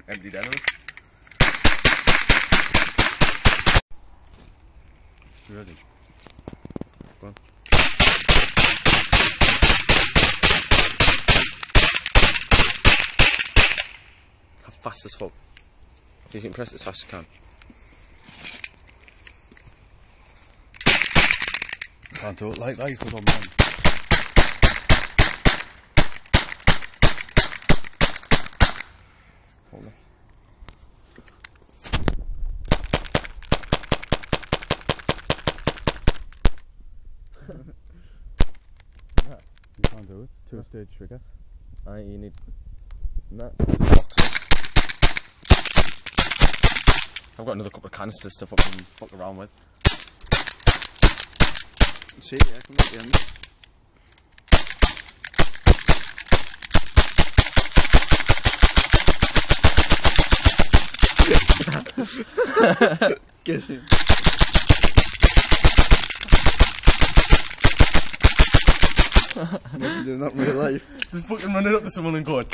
Empty down. You ready? Go on. How fast as fuck? You can press it as fast as you can. Can't do it like that, you put on mine. Hold on. You can't do it. Two-stage trigger. You need that. I've got another couple of canisters to fuck around with. See, yeah, come at the end. Get him. Never doing that in real life. Just fucking running up to someone and going.